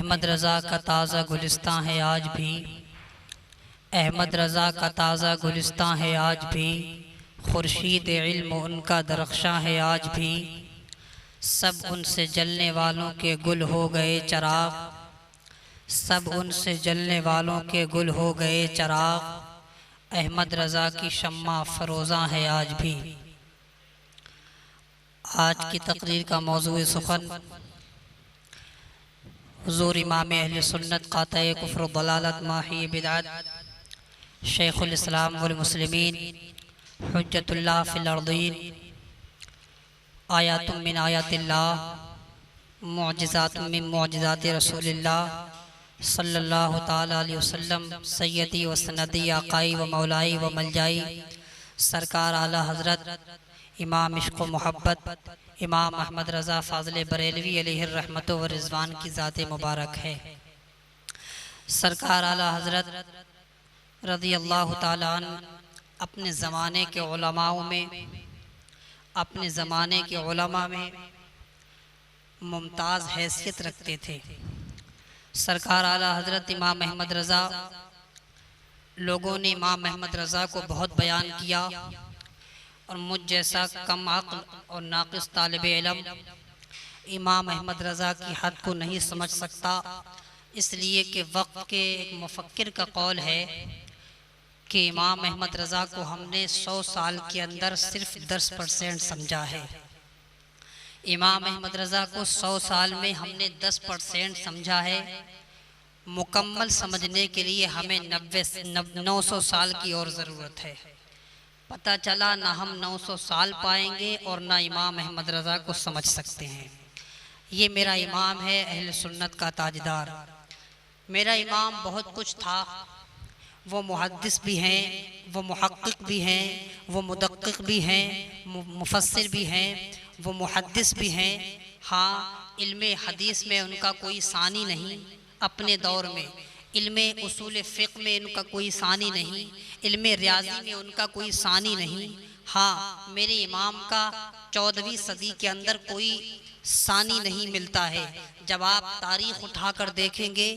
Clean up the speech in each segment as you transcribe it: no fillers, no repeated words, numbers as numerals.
अहमद रज़ा का ताज़ा गुलिस्तां है आज भी, अहमद रज़ा का ताज़ा गुलिस्तां है आज भी, खुर्शीद इल्म उनका दरख्शां है आज भी। सब उनसे जलने वालों के गुल हो गए चराग, सब उनसे जलने वालों के गुल हो गए चराग। अहमद रज़ा की शम्मा फरोज़ां है आज भी। आज की तकरीर का मौज़ू सुख़न हुज़ूर इमाम अहले सुन्नत क़ातए कुफ्र व दलालत माही बिदअत शेखुल इस्लाम वल मुस्लिमीन हुज्जतुल्लाह फिल अर्दीन आयातुम मिन आयातिल्लाह मुअजिज़ातुम मिन मुअजिज़ाति रसूलिल्लाह सल्लल्लाहु ताला अलैहि वसल्लम सय्यदी व सनदी आकाई व मौलाई व मलजाई सरकार आला हज़रत इमाम इश्क़ व मोहब्बत इमाम अहमद रज़ा फ़ाज़िल बरेलवी अलैहि रहमत व रिज़वान की ज़ात मुबारक है। सरकार आला हज़रत रज़ी अल्लाह ताला अन्हु अपने ज़माने के उलमाओं में, अपने ज़माने के उलमा में मुमताज़ हैसियत रखते थे। सरकार आला हज़रत इमाम अहमद रज़ा, लोगों ने इमाम अहमद रज़ा को बहुत बयान किया और मुझ जैसा कम अक्ल और नाक़िस तालिब इल्म इमाम अहमद रज़ा की हद को नहीं समझ सकता, इसलिए कि वक्त के एक मुफक्किर का कौल है कि इमाम अहमद रज़ा को हमने 100 साल के अंदर सिर्फ 10% समझा है। इमाम अहमद रज़ा को 100 साल में हमने 10% समझा है। मुकम्मल समझने के लिए हमें 900 साल की और ज़रूरत है। पता चला ना हम 900 साल पाएंगे और ना इमाम अहमद रज़ा को समझ सकते हैं। ये मेरा इमाम है, अहले सुन्नत का ताजदार। मेरा इमाम बहुत कुछ था। वो मुहद्दिस भी हैं, वो मुहक्किक भी हैं, वो मुदक्किक भी हैं, मुफस्सिर भी हैं, वो मुहद्दिस भी हैं। हाँ, इल्मे हदीस में उनका कोई सानी नहीं, अपने दौर में इल्मे उसूल फ़िक़्ह में उनका कोई सानी नहीं, इल्मे रियाज़ी में उनका कोई सानी नहीं। हाँ, मेरे इमाम का 14वीं सदी के अंदर कोई सानी नहीं मिलता है। जब आप तारीख़ उठाकर देखेंगे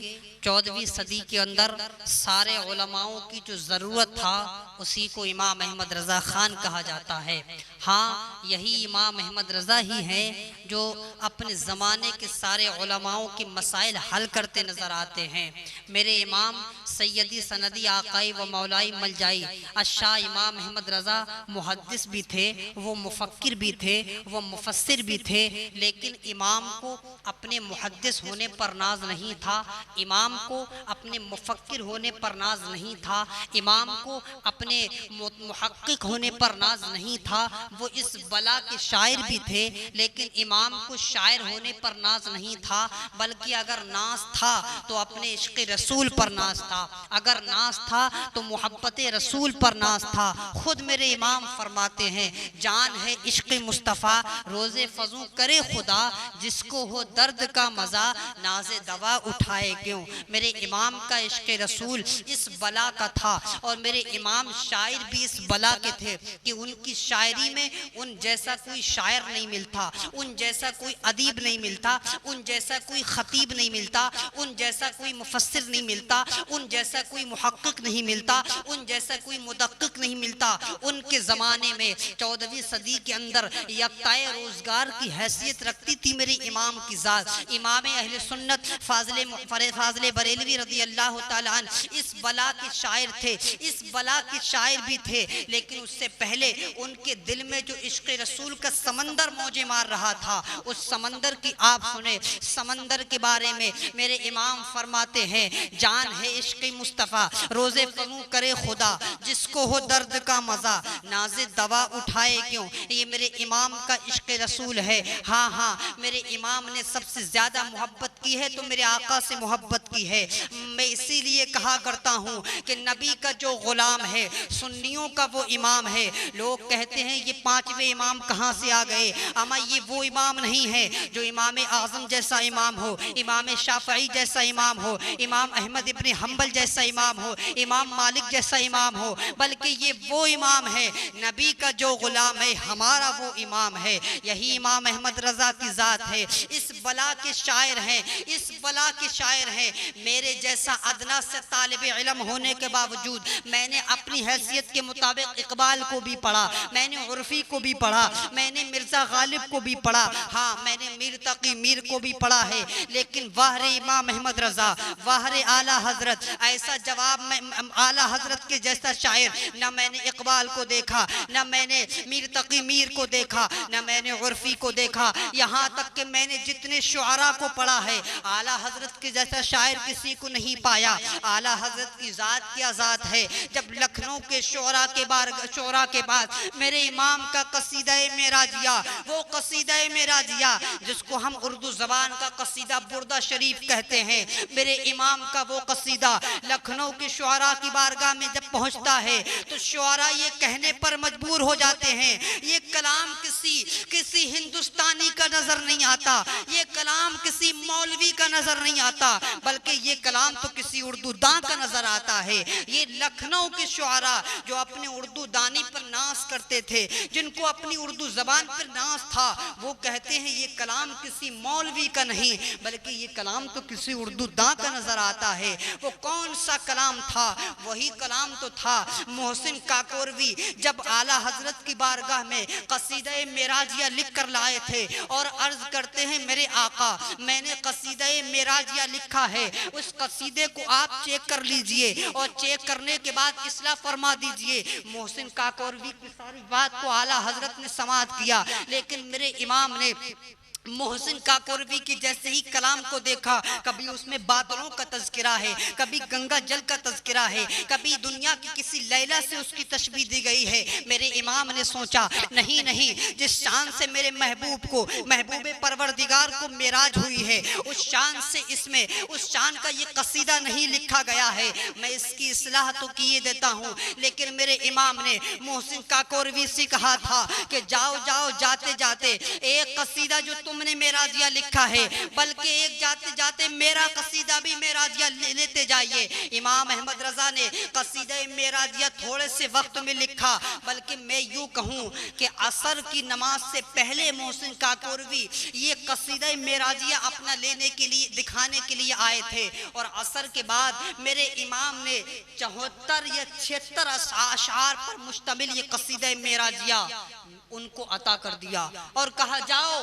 14वीं सदी के अंदर सारे उलमाओं की जो ज़रूरत था उसी को इमाम अहमद रज़ा ख़ान कहा जाता है। हाँ, यही इमाम अहमद रज़ा ही हैं जो अपने ज़माने के सारे उलमाओं के मसाइल हल करते नज़र आते हैं। मेरे इमाम सैयदी सनदी आकाई व मौलाई मलजाई अशाह इमाम अहमद रज़ा मुहद्दिस भी थे, वो मुफक्किर भी थे, वो मुफस्सिर भी थे, लेकिन इमाम को अपने मुहद्दिस होने पर नाज नहीं था, इमाम को अपने मुफक्किर होने पर नाज नहीं था, इमाम को अपने मुहक्किक होने पर नाज नहीं था। वो इस बला के शायर भी थे, लेकिन इमाम को शायर होने पर नाज नहीं था, बल्कि अगर नाज था तो अपने इश्क़ रसूल पर नाज था, अगर नाज था तो मोहब्बत रसूल पर नाज था। खुद मेरे इमाम फरमाते हैं, जान है इश्क़ मुस्तफ़ा रोज़े फजू करे खुदा, जिसको हो दर्द का मज़ा नाज़े दवा उठाए क्यों। मेरे इमाम का इश्क़ रसूल इस बला का था और मेरे इमाम शायर भी इस बला के थे कि उनकी शायरी में उन जैसा कोई शायर नहीं मिलता, उन जैसा कोई अदीब नहीं मिलता, उन जैसा कोई खतीब नहीं मिलता, उन जैसा कोई मुफस्सिर नहीं मिलता, उन जैसा कोई मुहक्किक नहीं मिलता, उन जैसा कोई मुदक्किक नहीं मिलता। उनके ज़माने में 14वीं सदी के अंदर यक्ताए रोज़गार की हैसियत रखती थी मेरे इमाम की ज़ात। इमाम अहले सुन्नत फ़ाज़िल बरेलवी रज़ी अल्लाह ताला अन्हु इस बला के शायर थे, इस बला के शायर भी थे, लेकिन उससे पहले उनके दिल में जो इश्क़ रसूल का समंदर मौजे मार रहा था, उस समंदर की आप सुने। समंदर के बारे में मेरे इमाम फरमाते हैं, जान है इश्क़ मुस्तफ़ा रोज़े फजू करे खुदा, जिसको हो दर्द का मज़ा नाज़े दवा उठाए क्यों। ये मेरे इमाम का इश्क़ रसूल है। हाँ हाँ, मेरे इमाम ने सबसे ज़्यादा मोहब्बत की है तो मेरे आका से मोहब्बत की है। मैं इसीलिए कहा करता हूँ कि नबी का जो ग़ुलाम है सुन्नियों का वो इमाम है। लोग कहते हैं ये 5वें इमाम कहाँ से आ गए, अमा ये वो इमाम नहीं है जो इमाम आज़म जैसा इमाम हो, इमाम शाफ़ई जैसा इमाम हो, इमाम अहमद इब्न हम्बल जैसा इमाम हो, इमाम मालिक जैसा इमाम हो, बल्कि ये वो इमाम है, नबी का जो ग़ुलाम है, हमारा वो इमाम है। यही इमाम अहमद रज़ा की ज़ात है। इस बला के शायर हैं, इस बला के शायर हैं। मेरे जैसा अदना से तालिब इल्म होने के बावजूद मैंने अपनी हैसियत के मुताबिक इकबाल को भी पढ़ा, मैंने उर्फी को भी पढ़ा, मैंने मिर्ज़ा गालिब को भी पढ़ा, हाँ मैंने मीर तकी मीर को भी पढ़ा है। लेकिन वाहरे इमाम अहमद रज़ा, वाहरे आला हजरत, ऐसा जवाब में आला हजरत के जैसा शायर न मैंने इकबाल को देखा, न मैंने मीर तकी मीर को देखा, न मैंने उर्फी को देखा। यहाँ तक कि मैंने जितने शुआरा को पढ़ा है, आला हजरत के जैसा शायर किसी को नहीं पाया। आला हजरत की ज़ात क्या ज़ात है। जब लखनऊ के शुअरा के बाद मेरे इमाम का कसीदा मेराजिया, वो कसीदा मेराजिया जिसको हम उर्दू ज़बान का कसीदा बुर्दा शरीफ कहते हैं, मेरे इमाम का वो कसीदा लखनऊ के शुअरा की बारगाह में जब पहुंचता है तो शुअरा ये कहने पर मजबूर हो जाते हैं, ये कलाम किसी हिंदुस्तानी का नजर नहीं आता, ये कलाम किसी मौलवी का नजर नहीं आता, बल्कि ये कलाम तो किसी उर्दू दां का नजर आता है। ये लखनऊ के शुआरा जो अपने उर्दू दानी पर नाज करते थे, जिनको अपनी उर्दू जबान पर नाज था, वो कहते हैं ये कलाम किसी मौलवी का नहीं, बल्कि ये कलाम तो किसी उर्दू दां का नजर आता है। वो कौन सा कलाम था? वही कलाम तो था मोहसिन काकोरवी जब आला हजरत की बारगाह में कसीदा मेराजिया लिख कर लाए थे और अर्ज करते हैं, मेरे आका मैंने कसीदा मेराजिया लिखा है, उस कसीदे को आप चेक कर लीजिए और चेक करने के बाद इस्लाह फरमा दीजिए। मोहसिन काकोरवी की सारी बात को आला हजरत ने समाअत किया, लेकिन मेरे इमाम ने मोहसिन काकोरवी की जैसे ही कलाम को देखा, कभी उसमें बादलों का तज़किरा है, कभी गंगा जल का तज़किरा है, कभी दुनिया की किसी लैला से उसकी तशबीह दी गई है। मेरे इमाम ने सोचा नहीं नहीं, जिस शान से मेरे महबूब को, महबूब परवरदिगार को मेराज हुई है, उस शान से इसमें उस शान का ये कसीदा नहीं लिखा गया है। मैं इसकी इस्लाह तो किए देता हूँ, लेकिन मेरे इमाम ने मोहसिन काकोरवी से कहा था कि जाओ जाओ जाते जाते एक कसीदा जो तुमने मेराजिया लिखा है, बल्कि एक जाते जाते मेरा कसीदा भी मेराजिया लेते जाइए। इमाम अहमद रजा ने कसीदा मेराजिया थोड़े से वक्त में लिखा, बल्कि मैं यूं कहूं कि असर की नमाज से पहले मोहसिन काकोरवी ये कसीदा मेराजिया अपना लेने के लिए, दिखाने के लिए आए थे, और असर के बाद मेरे इमाम ने 74 या 76 अशार पर मुश्तमिल ये कसीदा मेराजिया उनको अता कर दिया और कहा जाओ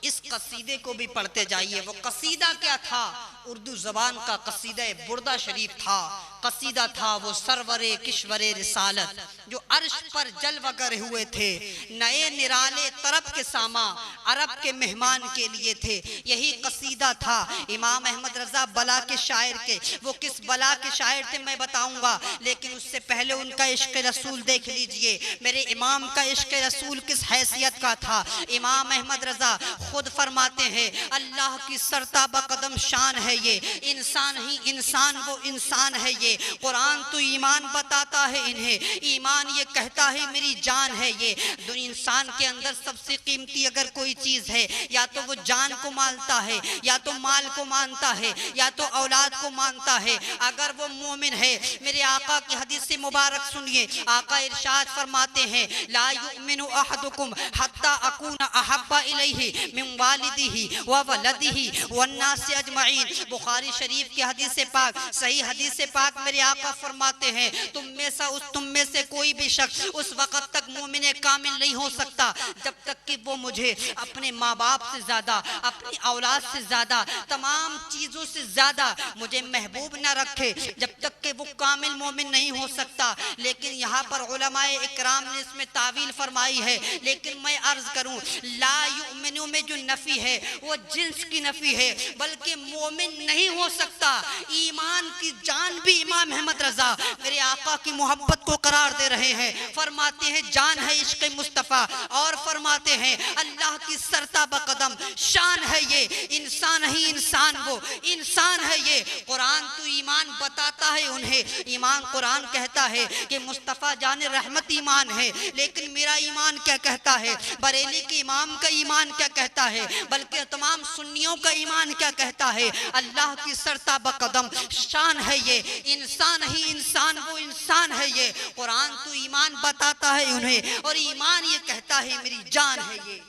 इस कसीदे को भी पढ़ते जाइए। वो कसीदा क्या था? उर्दू जबान का कसीदा बुर्दा शरीफ था। कसीदा था वो सरवरे किश्वरे रिसालत जो अर्श पर जल वगर हुए थे, नए निराले तरफ के सामा अरब के मेहमान के लिए थे। यही कसीदा था इमाम अहमद रजा बला के शायर के। वो किस बला के शायर थे मैं बताऊंगा, लेकिन उससे पहले उनका इश्क रसूल देख लीजिए। मेरे इमाम का इश्क रसूल किस हैसियत का था? इमाम अहमद रजा खुद फरमाते हैं, अल्लाह की सरताबा कदम शान है ये, इंसान ही इंसान वो इंसान है ये। कुरान तो ईमान बताता है इन्हें, ईमान ये कहता है मेरी जान है ये। दो इंसान के अंदर सबसे कीमती अगर कोई चीज है, या तो वो जान को मानता है, या तो माल को मानता है, या तो औलाद को मानता है। अगर वो मोमिन है, मेरे आका की हदीस से मुबारक सुनिए, आका इरशाद फरमाते हैं, ला युमिनु अहदुकुम हत्ता अकूना अहब्बा इलैहि मिन वालिदिही व वलदिही वन्नास अजमईन। बुखारी शरीफ की हदीस पाक, सही हदीस पाक मेरे आका फरमाते हैं, तुम में से कोई भी शख्स उस वक़्त तक मोमिन कामिल नहीं हो सकता जब तक कि वो मुझे अपने माँ बाप से ज़्यादा, अपनी औलाद से ज़्यादा, तमाम चीज़ों से ज़्यादा मुझे महबूब न रखे, जब तक कि वो कामिल मोमिन नहीं हो सकता। लेकिन यहाँ पर उलमाए इकराम ने इसमें तावील फरमाई है, लेकिन मैं अर्ज करूँ, ला युमिनु में जो नफ़ी है वो जिन्स की नफ़ी है, बल्कि मोमिन नहीं हो सकता। ईमान की जान भी इमाम अहमद रजा मेरे आका की मोहब्बत को करार दे रहे हैं। फरमाते हैं जान है इश्क मुस्तफ़ा, और फरमाते हैं अल्लाह की सरताबा कदम शान है ये, इंसान ही इंसान वो इंसान है ये। कुरान तो ईमान बताता है उन्हें, ईमान कुरान कहता है कि मुस्तफ़ा जान रहमत ईमान है, लेकिन मेरा ईमान क्या कहता है, बरेली के इमाम का ईमान क्या कहता है, बल्कि तमाम सुन्नियों का ईमान क्या कहता है, अल्लाह की सरताबा कदम शान है ये, इंसान ही इंसान वो इंसान है ये। कुरान तो ईमान बताता है उन्हें, और ईमान ये कहता है मेरी जान है ये।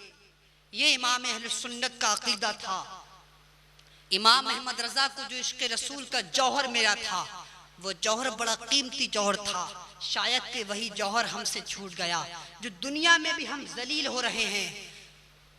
ये इमाम अहले सुन्नत का अकीदा था। इमाम अहमद रजा को जो इश्क़ रसूल का जौहर मिला था, वो जौहर बड़ा कीमती जौहर था। शायद कि वही जौहर हमसे छूट गया, जो दुनिया में भी हम जलील हो रहे हैं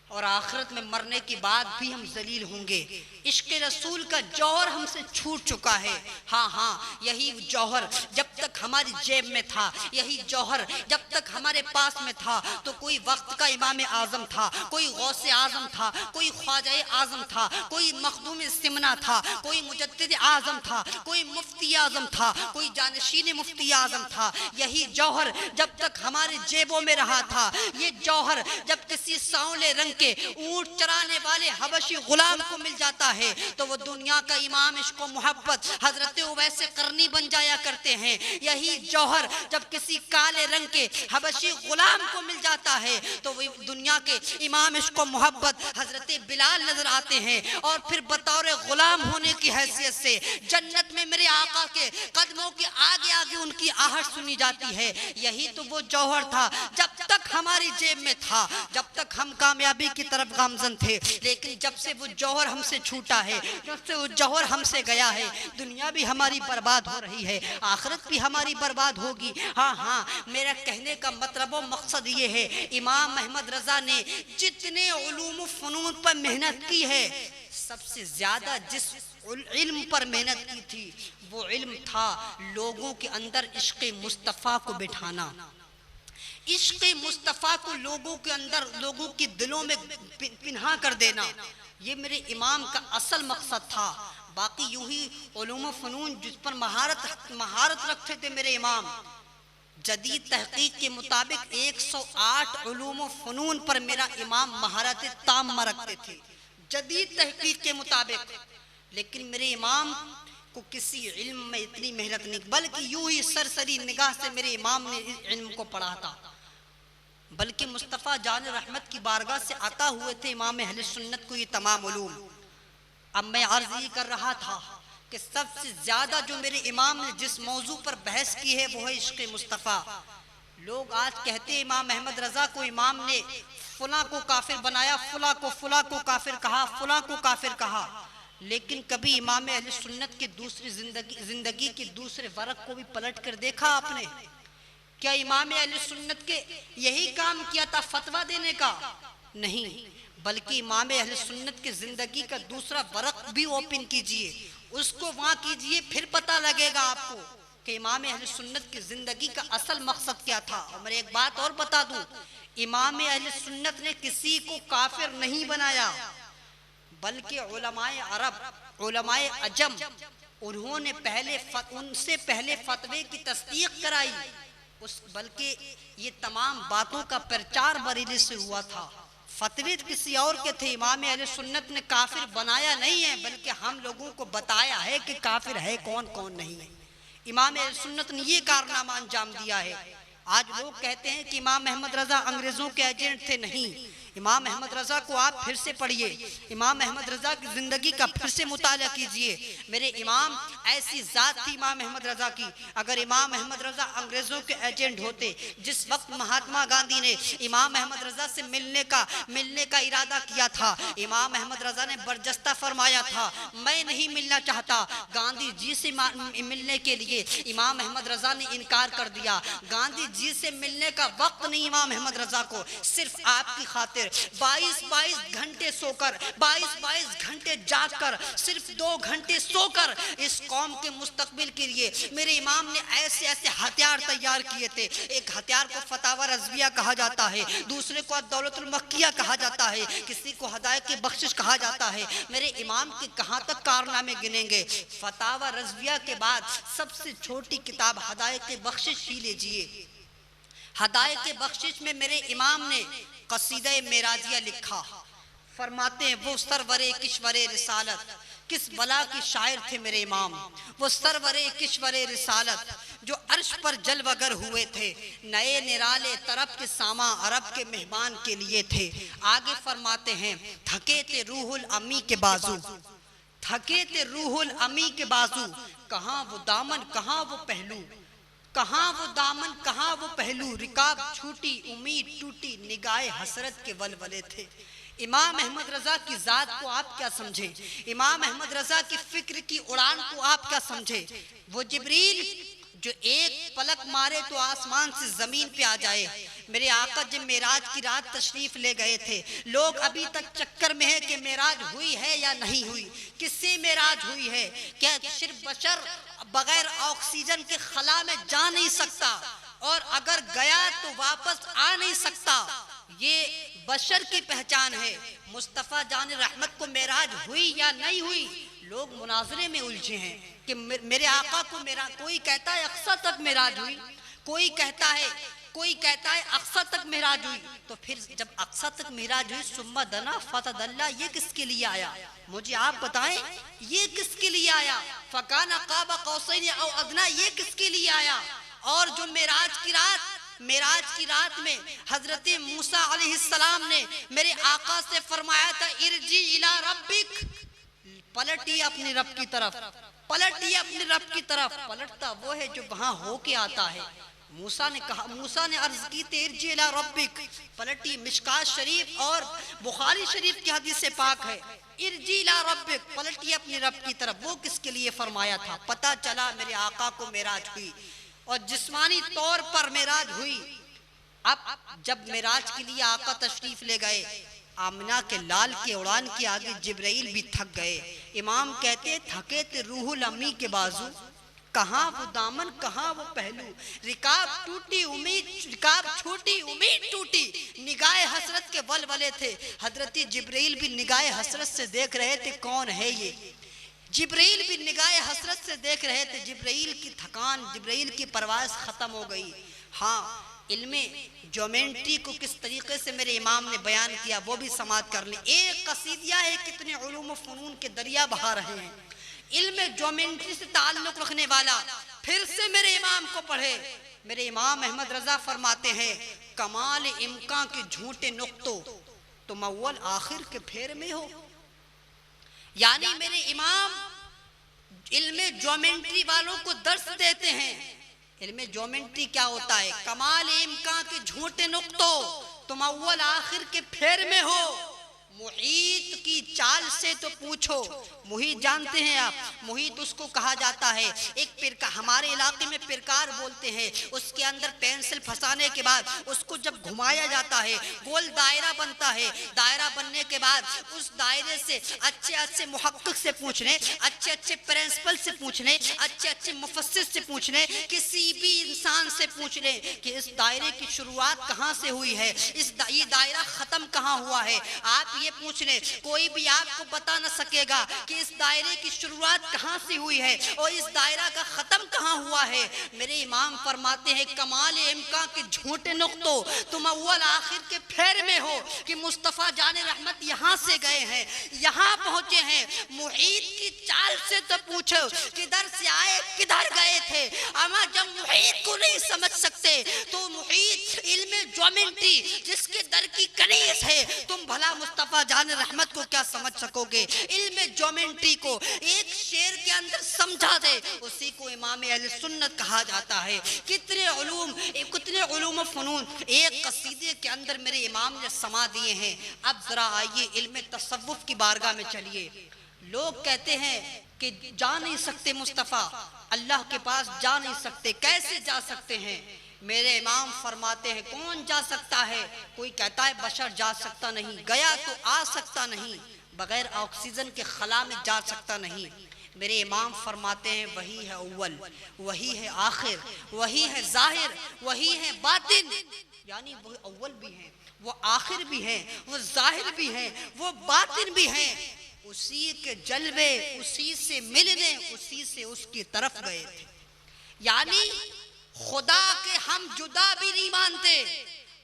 और आखिरत में मरने के बाद भी हम जलील होंगे। इश्क़ रसूल का जौहर हमसे छूट चुका है। हाँ हाँ, यही जौहर जब तक हमारी जेब में था, यही जौहर जब तक हमारे पास में था, तो कोई वक्त का इमाम आज़म था, कोई गौसे आज़म था, कोई ख्वाजा आज़म था, कोई मखदूम सिमना था, कोई मुजद्दिद आज़म था, कोई मुफ्ती आज़म था, कोई जानशीन मुफ्ती आज़म था। यही जौहर जब तक हमारे जेबों में रहा था, ये जौहर जब किसी सांवले रंग के ऊंट चराने वाले हबशी गुलाम को मिल जाता है, तो वो दुनिया का इमाम इश्क़ मोहब्बत हजरत उवैस करनी बन जाया करते हैं। यही जौहर जब किसी काले रंग के हबशी गुलाम को मिल जाता है, तो वो दुनिया के इमाम इश्क़ मोहब्बत हजरत बिलाल नजर आते हैं। और फिर बतौर गुलाम होने की हैसियत से जन्नत में मेरे आका के कदमों के आगे आगे उनकी आहट सुनी जाती है। यही तो वो जौहर था जब तक हमारी जेब में था, जब तक हम कामयाबी की तरफ गामजन थे। लेकिन जब से वो जौहर हमसे छूटा है, जब से वो जौहर हमसे गया है, दुनिया भी हमारी बर्बाद हो रही है, आखिरत भी हमारी बर्बाद होगी। हाँ हाँ, मेरा कहने का मतलब और मकसद ये है, इमाम अहमद रजा ने जितने उलूम फ़नून पर मेहनत की है, सबसे ज्यादा जिस इल्म पर मेहनत की थी, वो इल्म था लोगों के अंदर इश्क़ मुस्तफ़ा को बिठाना, इश्क़ मुस्तफ़ा को लोगों के अंदर, लोगों के दिलों में पिन्हा कर देना। ये मेरे इमाम का असल मकसद था। बाकी यूं ही उलूम फ़नून जिस पर महारत रखते थे मेरे इमाम, जदीद तहकीक के मुताबिक 108 उलूम फ़नून पर मेरा इमाम महारत ताम्मा रखते थे, जदीद तहकीक के मुताबिक। लेकिन मेरे इमाम को किसी इल्म में इतनी मेहनत नहीं, बल्कि यूं ही सरसरी निगाह से मेरे इमाम ने इस इल्म को पढ़ा था। बल्कि मुस्तफ़ा जान रहमत की बारगाह से आता हुए थे इमाम अहले सुन्नत को ये तमाम उलूम। अब मैं अर्ज़ ये कर रहा था कि सबसे ज़्यादा जो मेरे इमाम ने जिस मौजू पर बहस की है, वो है इश्क़ मुस्तफ़ा। लोग आज कहते हैं इमाम अहमद रज़ा को इमाम ने फुला को काफिर बनाया, फुला को काफिर कहा, फुला को काफिर कहा। लेकिन कभी इमाम अहले सुन्नत की दूसरी जिंदगी के दूसरे वर्ग को भी पलट कर देखा आपने? क्या इमाम अहले सुन्नत के यही काम किया था, फतवा देने का? नहीं, बल्कि इमाम अहले सुन्नत की जिंदगी का दूसरा वर्ग भी ओपन कीजिए, उसको वहां कीजिए, फिर पता लगेगा आपको कि इमाम अहले सुन्नत की जिंदगी का असल मकसद क्या था। और मैं एक बात और बता दूं, इमाम अहले सुन्नत ने किसी को काफिर नहीं बनाया, बल्कि उलमाए अरब, उलमाए अजम, उन्होंने उनसे पहले फतवे की तस्दीक कराई, बल्कि ये तमाम बातों का प्रचार बरेली से हुआ था। फतवे किसी और के थे, इमाम अहले सुन्नत ने काफिर बनाया नहीं है, बल्कि हम लोगों को बताया है कि काफिर है कौन कौन नहीं है। इमाम अहले सुन्नत ने ये कारनामा अंजाम दिया है। आज लोग कहते हैं कि इमाम अहमद रजा अंग्रेजों के एजेंट थे। नहीं, इमाम अहमद रजा को आप फिर से पढ़िए, इमाम अहमद रजा की जिंदगी का फिर से मुताला कीजिए। मेरे इमाम ऐसी जात थी इमाम अहमद रजा की। अगर इमाम अहमद रजा अंग्रेजों के एजेंट होते, जिस वक्त महात्मा गांधी ने इमाम अहमद रजा से मिलने का इरादा किया था, इमाम अहमद रजा ने बर्जस्ता फरमाया था, मैं नहीं मिलना चाहता। गांधी जी से मिलने के लिए इमाम अहमद रजा ने इनकार कर दिया। गांधी जी से मिलने का वक्त नहीं इमाम अहमद रजा को, सिर्फ आपकी खातिर 22 घंटे सोकर, 22 घंटे जागकर, सिर्फ 2 घंटे सोकर इस कौम के मुस्तकबिल के लिए मेरे इमाम ने ऐसे ऐसे हथियार तैयार किए थे। एक हथियार को फतावा रज़विया कहा जाता है, दूसरे को दौलतुल मक्किया कहा जाता है, किसी को हदायत की बख्शिश कहा जाता है। मेरे इमाम के कहाँ तक कारनामे गिनेंगे। फतावा रज़विया के बाद सबसे छोटी किताब हदायत की बख्शिश ही लीजिए। हदायत की बख्शिश में मेरे इमाम ने कसीदा मेराजिया लिखा। फरमाते हैं वो सरवरे किश्वरे रिसालत, किस बला के शायर थे मेरे इमाम। वो सरवरे किश्वरे रिसालत जो अर्श पर जलवगर हुए थे, नए निराले तरफ के सामा अरब के मेहमान के लिए थे। आगे फरमाते हैं थके थे रूहुल अमी के बाजू, थके थे रूहुल अमी के बाजू, कहाँ वो दामन कहाँ वो पहलू, कहाँ वो दामन कहाँ वो पहलू, रिकाब छूटी उम्मीद टूटी निगाहे हसरत के वलवले थे। इमाम अहमद रजा की जात को आप क्या समझे, इमाम अहमद रजा की फिक्र की उड़ान को आप क्या समझे। वो जिब्रील जो एक पलक मारे तो आसमान से जमीन पे आ जाए। मेरे आका जब मेराज की रात तशरीफ ले गए थे, लोग अभी तक चक्कर में है कि मेराज हुई है या नहीं हुई, किससे मेराज हुई है। क्या सिर्फ बशर बगैर ऑक्सीजन के खला में जा नहीं सकता, और अगर गया तो वापस आ नहीं सकता। ये बशर की पहचान है। मुस्तफ़ा जान रहमत को मेराज हुई या नहीं हुई, लोग मुनाजरे में उलझे हैं कि मेरे आका को मेरा, कोई कहता है अक्सा तक मेराज हुई, कोई कहता है अक्सा तक मेराज हुई। तो फिर जब अक्सा तक मेराज हुई, सुम्मा दना फतदल्ला, ये किसके लिए आया, मुझे आप बताएं, ये किसके लिए आया। फकाना काबा कौसैन औ अदना, ये किसके लिए आया। और जो मेराज की रात में हजरत मूसा अलैहिस्सलाम ने मेरे आका से फरमाया था, इरजी इला रब्बिक, पलटिए अपने रब की तरफ, पलटिए अपने रब की तरफ। पलटता वो है जो वहां होके आता है। मूसा ने अर्ज की थी इरजी इला रब्बिक, पलटी। मिशकात शरीफ और बुखारी शरीफ की हदीस से पाक है, इरजी इला रब्बिक, पलटिए अपने रब की तरफ। वो किसके लिए फरमाया था। पता चला मेरे आका को मेराज हुई और जिस्मानी तौर पर मेराज हुई। अब जब मेराज के लिए आका तशरीफ ले गए, आमिना के लाल के उड़ान के आगे जिब्राइल भी थक गए। इमाम कहते थके थे रूहुल अम्मी के बाजू, कहाँ वो दामन कहाँ वो पहलू, रिकाब टूटी उम्मीद, रिकाब छूटी उम्मीद टूटी, निगाहे हसरत के वलवले थे। हजरत जिब्राइल भी निगाहे हसरत से देख रहे थे कौन है ये। जिब्राइल भी निगाहे हसरत से देख रहे थे। जिब्राइल की थकान, जिब्राइल की परवाज़ ख़त्म हो गई। हाँ, इल्मे ज्योमेंट्री को किस तरीके से मेरे इमाम ने बयान किया वो भी समात कर लें। एक कसीदिया है, कितने उलूम फ़नून के दरिया बहा रहे हैं। इल्मे ज्योमेंट्री से ताल्लुक़ रखने वाला फिर से मेरे इमाम को पढ़े। मेरे इमाम अहमद रजा फरमाते हैं, कमाल इम्कान के झूठे नुक्तों तुम अव्वल आखिर के फेर में हो। यानी मेरे इमाम इल्मे ज्योमेंट्री वालों को दर्स देते हैं। इल्मे ज्योमेंट्री क्या होता है, कमाल इम्कान के झूठे नुक्तों तुम अव्वल आखिर के फेर में हो। मुहीत की चाल से तो पूछो। मुहीत जानते हैं आप, मुहीत उसको कहा जाता है, एक पिरका, हमारे इलाके में पिरकार बोलते हैं। उसके अंदर पेंसिल फंसाने के बाद उसको जब घुमाया जाता है, गोल दायरा बनता है। दायरा बनने के बाद उस दायरे से अच्छे मुहक्किक से पूछने, अच्छे प्रिंसिपल से पूछने, अच्छे मुफस्सिर से पूछने, किसी भी इंसान से पूछने कि इस दायरे की शुरुआत कहाँ से हुई है, ये दायरा ख़त्म कहाँ हुआ है। आप ये पूछने, कोई भी आपको बता न सकेगा कि इस दायरे की शुरुआत कहाँ से हुई है और इस दायरा का ख़त्म कहाँ हुआ है। मेरे इमाम फरमाते हैं, कमाल इम्कान के झूठे नुक्तों तुम अव्वल आखिर के फेर में हो कि मुस्तफ़ा जाने रहमत यहाँ से गए हैं, यहाँ पहुँचे हैं। मुहीत की चाल से तो पूछो, किधर से आए किधर गए थे। अमा जब मुहीत को नहीं समझ सकते तो मुहीत इल्मे ज्योमेंट्री जिसके दर की कनीज है, तुम भला मुस्तफ़ा जाने रहमत को क्या समझ सकोगे। इल्मे ज्योमेंट्री को एक शेर के अंदर समझा दे, उसी को इमाम अहले सुन्नत कहा जाता है। कितने उलूम फ़नून एक कसीदे के अंदर मेरे इमाम ने समा दिए हैं। अब जरा आइए इल्मे तसव्वुफ की बारगाह में चलिए। लोग कहते हैं कि जा नहीं सकते मुस्तफ़ा, अल्लाह के पास जा नहीं सकते, कैसे जा सकते हैं। मेरे इमाम फरमाते हैं, कौन जा सकता है। कोई कहता है बशर जा सकता नहीं, गया तो आ सकता नहीं, बगैर ऑक्सीजन के खला में जा सकता नहीं। मेरे इमाम फरमाते हैं, वही है अव्वल, वही है आखिर, वही है जाहिर, वही है बातिन। यानी वो अव्वल भी हैं, वो आखिर भी हैं, वो जाहिर भी हैं, वो बातिन भी हैं। उसी के जलवे, उसी से मिलने, उसी से उसकी तरफ गए थे। यानी खुदा के हम जुदा भी नहीं मानते,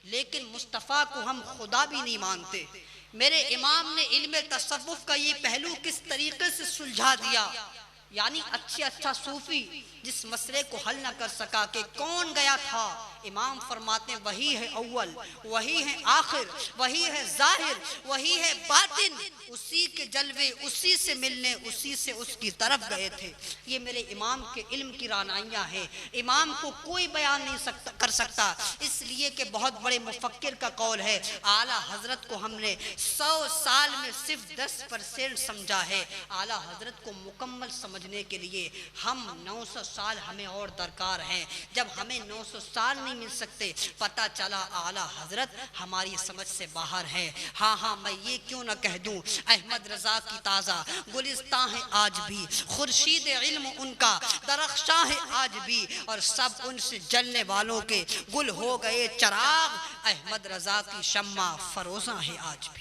लेकिन मुस्तफ़ा को हम खुदा भी नहीं मानते। मेरे इमाम ने इल्मे तसव्वुफ का ये पहलू किस तरीके से सुलझा दिया। यानी अच्छा सूफी जिस मसले को हल न कर सका कि कौन गया था, इमाम फरमाते हैं, वही है अव्वल, वही है आखिर, वही है जाहिर, वही है बातिन। उसी के जलवे, उसी से मिलने, उसी से उसकी तरफ गए थे। ये मेरे इमाम के इल्म की रानाइयाँ हैं। इमाम को कोई बयान नहीं कर सकता, इसलिए कि बहुत बड़े मुफक्किर का कौल है, आला हजरत को हमने 100 साल में सिर्फ 10% समझा है। आला हजरत को मुकम्मल समझने के लिए हम 900 साल हमें और दरकार हैं। जब हमें 900 साल नहीं मिल सकते, पता चला आला हजरत हमारी समझ से बाहर है। हाँ हाँ, मैं ये क्यों ना कह दूं, अहमद रजा की ताज़ा गुलिस्तां है आज भी, खुर्शीद इल्म उनका दरख्शां है आज भी, और सब उनसे जलने वालों के गुल हो गए चराग, अहमद रजा की शम्मा फरोज़ा है आज भी।